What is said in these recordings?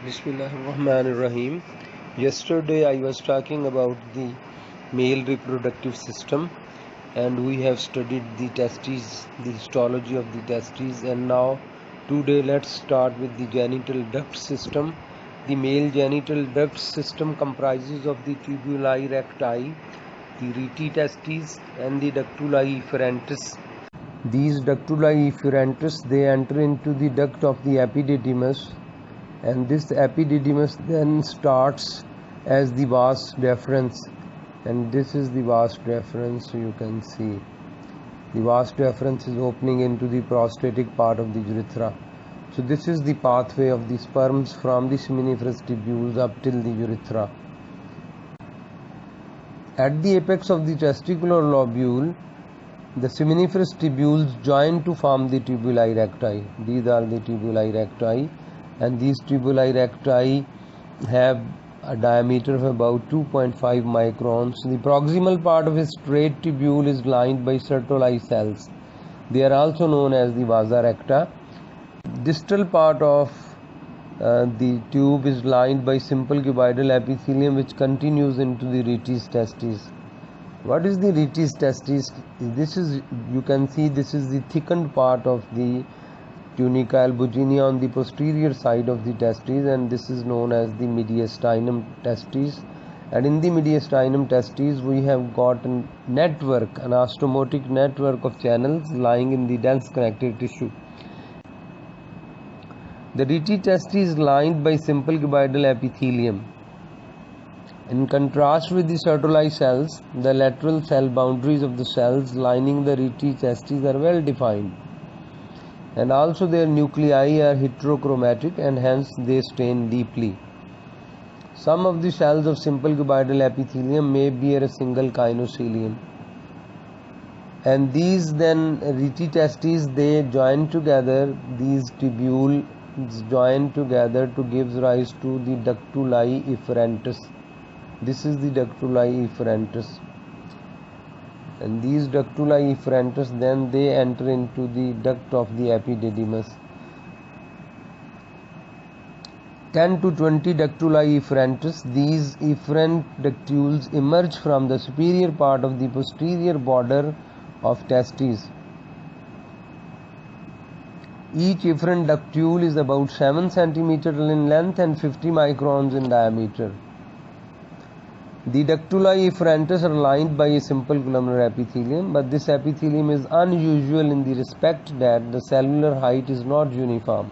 Bismillahirrahmanirrahim. Yesterday I was talking about the male reproductive system, and we have studied the testes, the histology of the testes, and now today let's start with the genital duct system. The male genital duct system comprises of the tubuli recti, the rete testes, and the ductuli efferentis. These ductuli efferentis, they enter into the duct of the epididymis, and this epididymis then starts as the vas deferens, and this is the vas deferens. So you can see the vas deferens is opening into the prostatic part of the urethra. So this is the pathway of the sperms from the seminiferous tubules up till the urethra. At the apex of the testicular lobule, the seminiferous tubules join to form the tubuli recti. These are the tubuli recti, and these tubuli recti have a diameter of about 2.5 microns. The proximal part of a straight tubule is lined by Sertoli cells. They are also known as the vasa recta. Distal part of the tube is lined by simple cuboidal epithelium, which continues into the rete testes. What is the rete testes? You can see this is the thickened part of the tunica albuginea on the posterior side of the testes, and this is known as the mediastinum testes. And in the mediastinum testes we have got a network, an ostomotic network of channels lying in the dense connective tissue. The rete testes is lined by simple cuboidal epithelium. In contrast with the Sertoli cells, the lateral cell boundaries of the cells lining the rete testes are well defined, and also their nuclei are heterochromatic, and hence they stain deeply. Some of the cells of simple cuboidal epithelium may bear a single kinocilium, and these then rete testes, they join together, these tubules join together to give rise to the ductuli efferentis. This is the ductuli efferentis, and these ductuli efferentis then they enter into the duct of the epididymis. 10 to 20 ductuli efferentis. These efferent ductules emerge from the superior part of the posterior border of testes. Each efferent ductule is about 7 cm in length and 50 microns in diameter. The ductuli efferentis are lined by a simple columnar epithelium, but this epithelium is unusual in the respect that the cellular height is not uniform.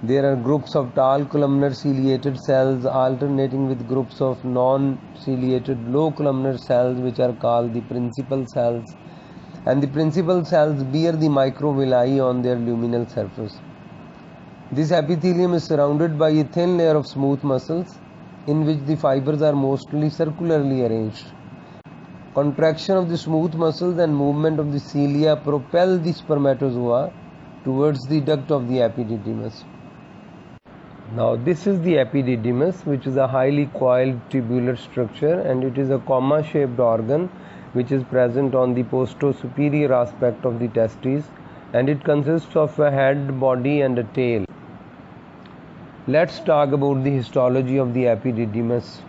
There are groups of tall columnar ciliated cells alternating with groups of non-ciliated low columnar cells, which are called the principal cells, and the principal cells bear the microvilli on their luminal surface. This epithelium is surrounded by a thin layer of smooth muscles, in which the fibers are mostly circularly arranged. Contraction of the smooth muscles and movement of the cilia propel the spermatozoa towards the duct of the epididymis. Now this is the epididymis, which is a highly coiled tubular structure, and it is a comma-shaped organ which is present on the posto-superior aspect of the testes, and it consists of a head, body and a tail. Let's talk about the histology of the epididymis.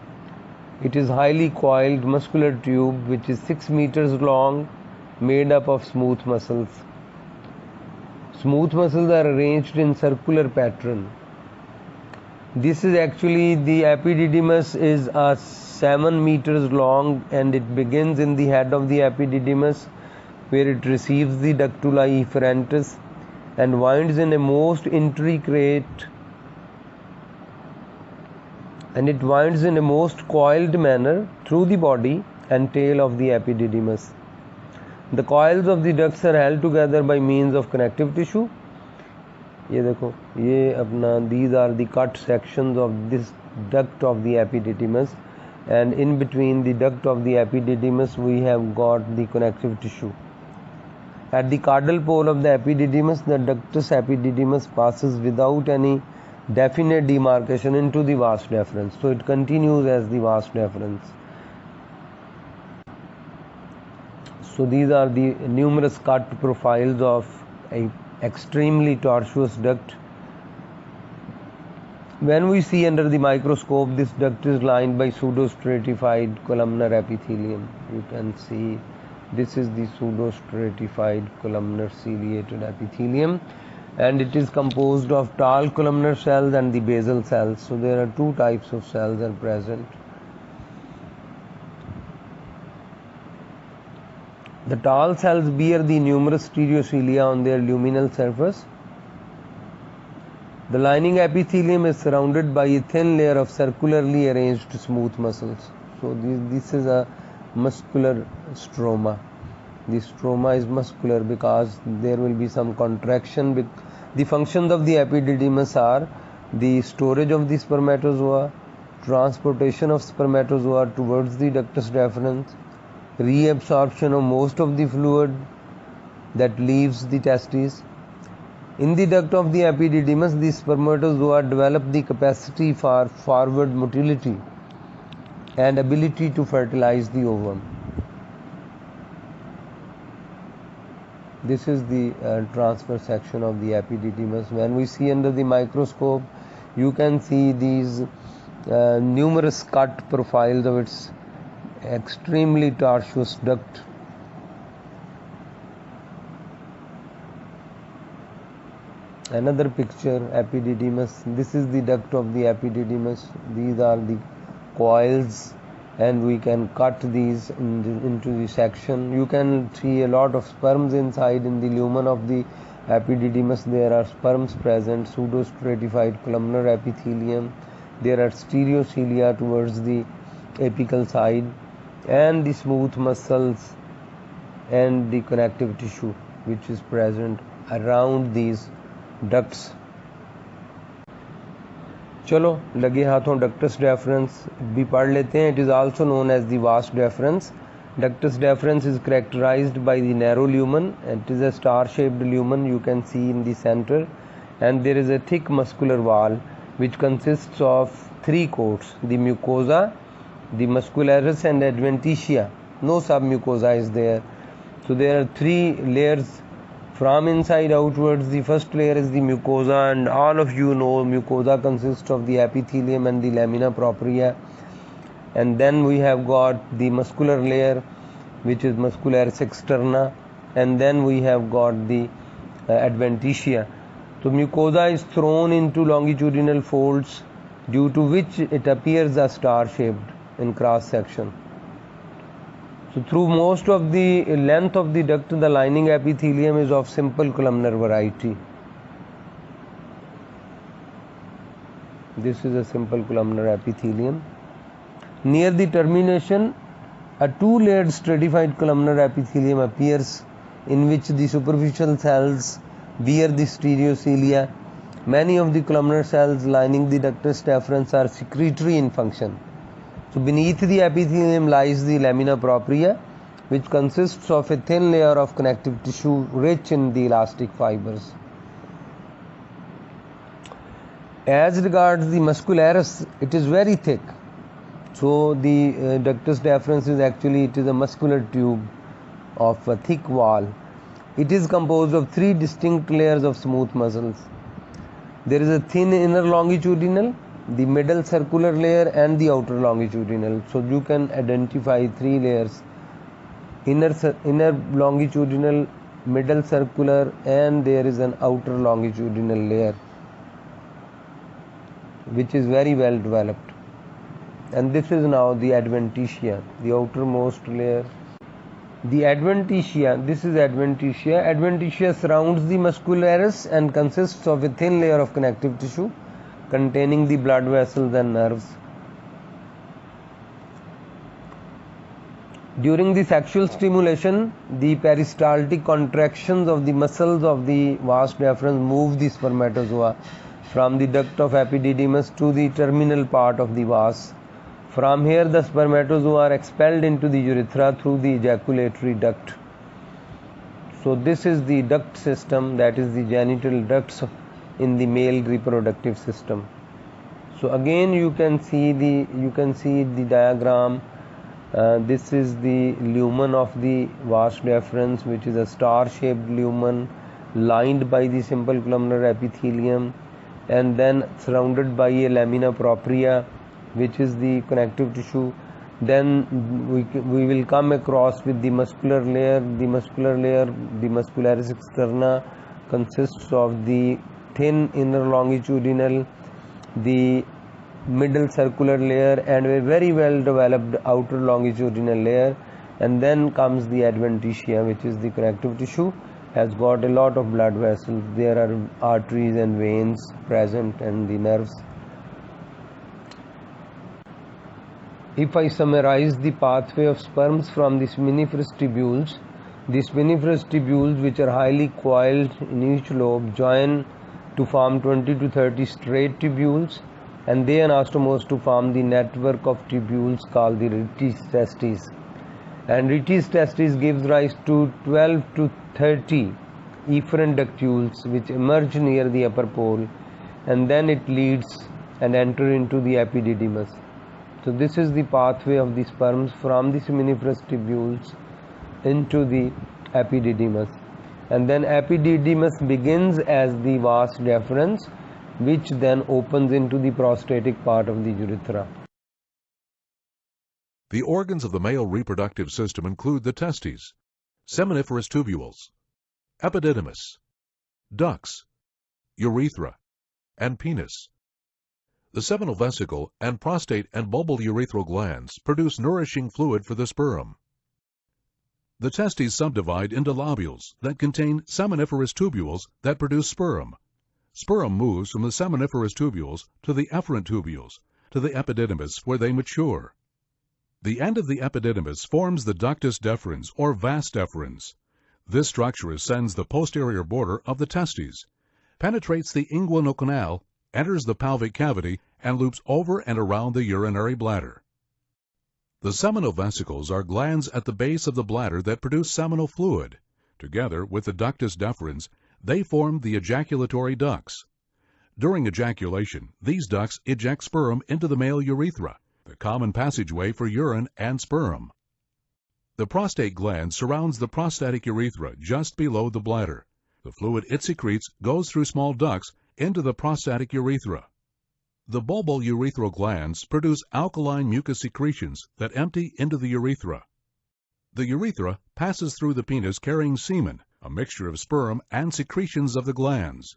It is highly coiled muscular tube which is 6 meters long, made up of smooth muscles. Smooth muscles are arranged in circular pattern. This is actually, the epididymis is a 7 meters long, and it begins in the head of the epididymis, where it receives the ductuli efferentis and winds in a most intricate coiled manner through the body and tail of the epididymis. The coils of the ducts are held together by means of connective tissue. ये देखो, ये अपना, these are the cut sections of this duct of the epididymis, and in between the duct of the epididymis we have got the connective tissue. At the caudal pole of the epididymis, the ductus epididymis passes without any definite demarcation into the vas deferens, so it continues as the vas deferens. So these are the numerous cut profiles of a extremely tortuous duct. When we see under the microscope, this duct is lined by pseudostratified columnar epithelium. You can see this is the pseudostratified columnar ciliated epithelium, and it is composed of tall columnar cells and the basal cells. So there are two types of cells are present. The tall cells bear the numerous stereocilia on their luminal surface. The lining epithelium is surrounded by a thin layer of circularly arranged smooth muscles. So this is a muscular stroma. The stroma is muscular because there will be some contraction. The functions of the epididymis are the storage of the spermatozoa, transportation of spermatozoa towards the ductus deferens, reabsorption of most of the fluid that leaves the testes. In the duct of the epididymis, the spermatozoa develop the capacity for forward motility and ability to fertilize the ovum. This is the transverse section of the epididymis. When we see under the microscope, you can see these numerous cut profiles of its extremely tortuous duct. Another picture, epididymis. This is the duct of the epididymis. These are the coils, and we can cut these into the section. You can see a lot of sperms inside. In the lumen of the epididymis there are sperms present, pseudostratified columnar epithelium. There are stereocilia towards the apical side, and the smooth muscles and the connective tissue which is present around these ducts. चलो लगे हाथों ductus deference भी पढ़ लेते हैं. It is also known as the vas deferens. Ductus deferens is characterized by the narrow lumen. It is a star-shaped lumen you can see in the center, and there is a thick muscular wall which consists of three coats: the mucosa, the muscularis, and adventitia. No submucosa is there. So there are three layers from inside outwards. The first layer is the mucosa, and all of you know mucosa consists of the epithelium and the lamina propria. And then we have got the muscular layer, which is muscularis externa, and then we have got the adventitia. So mucosa is thrown into longitudinal folds, due to which it appears as star-shaped in cross section. So through most of the length of the duct, the lining epithelium is of simple columnar variety. This is a simple columnar epithelium. Near the termination, a two-layered stratified columnar epithelium appears, in which the superficial cells bear the stereocilia. Many of the columnar cells lining the ductus deferens are secretory in function. So beneath the epithelium lies the lamina propria, which consists of a thin layer of connective tissue rich in the elastic fibers. As regards the muscularis, it is very thick. So the ductus deferens is actually, it is a muscular tube of a thick wall. It is composed of three distinct layers of smooth muscles. There is a thin inner longitudinal, the middle circular layer, and the outer longitudinal. So you can identify three layers: inner longitudinal, middle circular, and there is an outer longitudinal layer which is very well developed. And this is now the adventitia, the outermost layer. The adventitia, this is adventitia. Adventitia surrounds the muscularis and consists of a thin layer of connective tissue containing the blood vessels and nerves. During the sexual stimulation, the peristaltic contractions of the muscles of the vas deferens move the spermatozoa from the duct of epididymis to the terminal part of the vas. From here, the spermatozoa are expelled into the urethra through the ejaculatory duct. So this is the duct system, that is the genital ducts in the male reproductive system. So again you can see the diagram. This is the lumen of the vas deferens, which is a star-shaped lumen lined by the simple columnar epithelium. and then surrounded by a lamina propria, which is the connective tissue. Then we will come across with the muscular layer. The muscularis externa, consists of the thin inner longitudinal, the middle circular layer, and a very well developed outer longitudinal layer. And then comes the adventitia, which is the connective tissue, has got a lot of blood vessels. There are arteries and veins present, and the nerves. If I summarize the pathway of sperms from the spiniferous tubules, which are highly coiled in each lobe, join to form 20 to 30 straight tubules, and they anastomose to form the network of tubules called the Rittis testes. And Rittis testes gives rise to 12 to 30 efferent ductules which emerge near the upper pole, and then it leads and enter into the epididymis. So this is the pathway of the sperms from the seminiferous tubules into the epididymis. And then epididymis begins as the vas deferens, which then opens into the prostatic part of the urethra. The organs of the male reproductive system include the testes, seminiferous tubules, epididymis, ducts, urethra, and penis. The seminal vesicle and prostate and bulbourethral glands produce nourishing fluid for the sperm. The testes subdivide into lobules that contain seminiferous tubules that produce sperm. Sperm moves from the seminiferous tubules to the efferent tubules to the epididymis, where they mature. The end of the epididymis forms the ductus deferens or vas deferens. This structure ascends the posterior border of the testes, penetrates the inguinal canal, enters the pelvic cavity, and loops over and around the urinary bladder. The seminal vesicles are glands at the base of the bladder that produce seminal fluid. Together with the ductus deferens, they form the ejaculatory ducts. During ejaculation, these ducts eject sperm into the male urethra, the common passageway for urine and sperm. The prostate gland surrounds the prostatic urethra just below the bladder. The fluid it secretes goes through small ducts into the prostatic urethra. The bulbourethral glands produce alkaline mucus secretions that empty into the urethra. The urethra passes through the penis carrying semen, a mixture of sperm and secretions of the glands.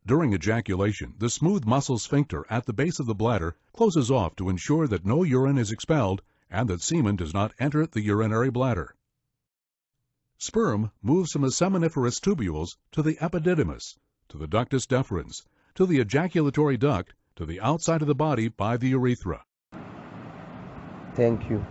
During ejaculation, the smooth muscle sphincter at the base of the bladder closes off to ensure that no urine is expelled and that semen does not enter the urinary bladder. Sperm moves from the seminiferous tubules to the epididymis, to the ductus deferens, to the ejaculatory duct, to the outside of the body by the urethra. Thank you.